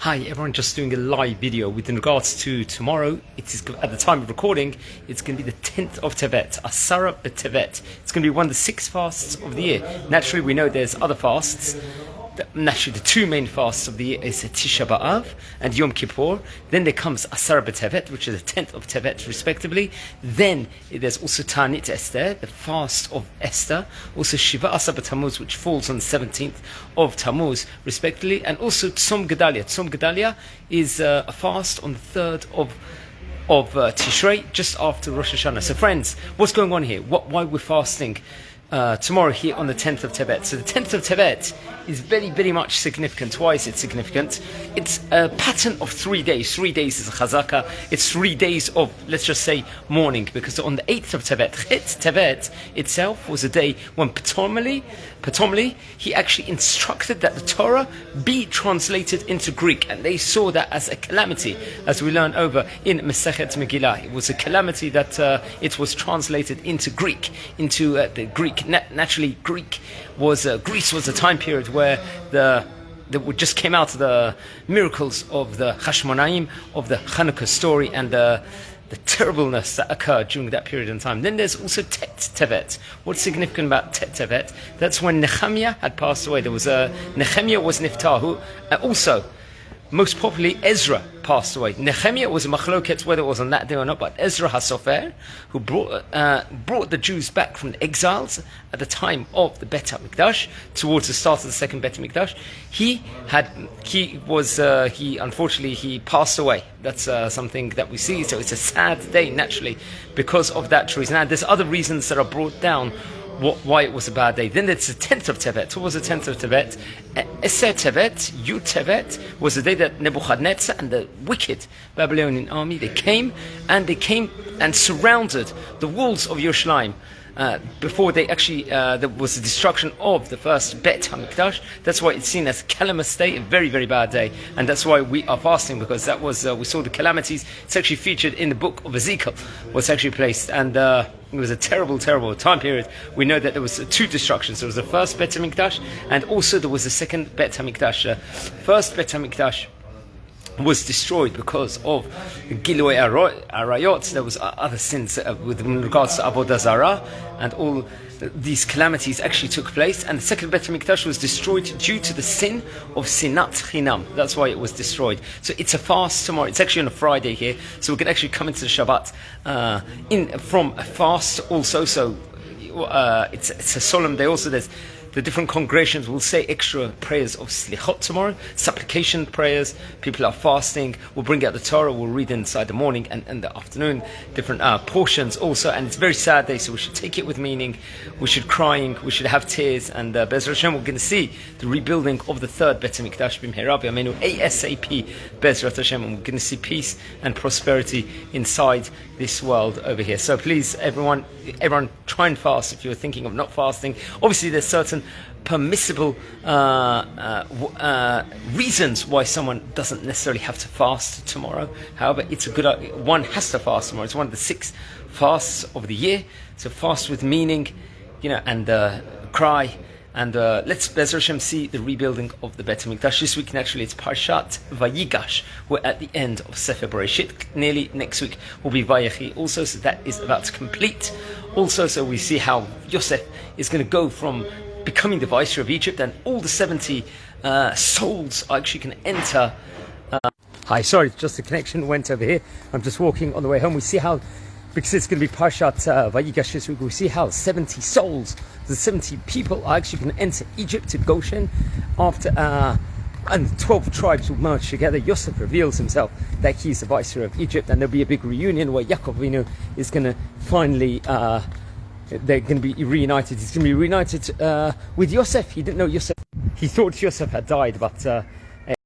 Hi everyone, just doing a live video with regards to tomorrow. It is, at the time of recording, it's going to be the 10th of Tevet, Asara Tevet. It's going to be one of the 6 fasts of the year. Naturally, we know there's other fasts. Naturally, the 2 main fasts of the year is Tisha B'Av and Yom Kippur. Then there comes Asara Tevet, which is the 10th of Tevet, respectively. Then there's also Ta'anit Esther, the fast of Esther. Also Shiva Asar Tammuz, which falls on the 17th of Tammuz, respectively. And also Tzom Gedalia. Tzom Gedalia is a fast on the 3rd of Tishrei, just after Rosh Hashanah. So friends, what's going on here? Why we're fasting tomorrow here on the 10th of Tevet? So the 10th of Tevet is very, very much significant. Why is it significant? It's a pattern of 3 days. 3 days is a chazaka. It's 3 days of, let's just say, mourning, because on the 8th of Tevet, Tevet itself was a day when Ptolemy, he actually instructed that the Torah be translated into Greek, and they saw that as a calamity, as we learn over in Masechet Megillah. It was a calamity that it was translated into Greek, into the Greek. Naturally, Greece was a time period where we just came out of the miracles of the Hashmonaim, of the Hanukkah story, and the terribleness that occurred during that period in time. Then there's also Tet Tevet. What's significant about Tet Tevet? That's when Nehemiah had passed away. Nehemiah was Niftahu. Also, most popularly, Ezra passed away. Nehemiah was a machloket whether it was on that day or not, but Ezra HaSofer, who brought the Jews back from the exiles at the time of the Beit Hamikdash, towards the start of the second Beit Hamikdash, he unfortunately passed away. That's something that we see. So it's a sad day, naturally, because of that reason. And there's other reasons that are brought down why it was a bad day. Then it's the 10th of Tevet. What was the 10th of Tevet? Eser Tevet, Yud Tevet, was the day that Nebuchadnezzar and the wicked Babylonian army, they came and surrounded the walls of Yerushalayim. Before they actually, there was the destruction of the first Beit Hamikdash. That's why it's seen as a calamitous day, a very, very bad day. And that's why we are fasting, because that was, we saw the calamities. It's actually featured in the book of Ezekiel, was actually placed. And it was a terrible, terrible time period. We know that there was 2 destructions. There was the first Beit Hamikdash, and also there was the second Beit Hamikdash. First Beit Hamikdash was destroyed because of Giloi Arayot. There was other sins with regards to Avodah Zarah, and all these calamities actually took place. And the second Beit Hamikdash was destroyed due to the sin of Sinat Chinam. That's why it was destroyed. So it's a fast tomorrow. It's actually on a Friday here, so we can actually come into the Shabbat from a fast also. So it's a solemn day. Also, there's the different congregations will say extra prayers of slichot tomorrow, supplication prayers. People are fasting. We'll bring out the Torah. We'll read inside the morning and the afternoon, different portions also. And it's a very sad day, so we should take it with meaning. We should crying. We should have tears. And Be'ezrat Hashem, we're going to see the rebuilding of the 3rd Beit Hamikdash b'mehera b'yameinu ASAP. Be'ezrat Hashem, and we're going to see peace and prosperity inside this world over here. So please, everyone try and fast if you're thinking of not fasting. Obviously, there's certain permissible reasons why someone doesn't necessarily have to fast tomorrow. However, it's a good one has to fast tomorrow. It's one of the 6 fasts of the year. So fast with meaning, and cry. And let's Be'ezrat Hashem see the rebuilding of the Beit Hamikdash. This week, naturally, it's Parshat Vayigash. We're at the end of Sefer Bereshit. Nearly next week will be Vayechi also, so that is about to complete. Also, so we see how Yosef is going to go from becoming the viceroy of Egypt, and all the 70 souls are actually going to enter. Hi, sorry, just the connection went over here. I'm just walking on the way home. We see how, because it's going to be Parshat Vayigash this week, we see how 70 souls, the 70 people are actually going to enter Egypt to Goshen after, and 12 tribes will merge together. Yosef reveals himself that he's the viceroy of Egypt, and there'll be a big reunion where Yaakov Avinu is going to finally, they're going to be reunited. He's going to be reunited with Yosef. He didn't know Yosef. He thought Yosef had died, but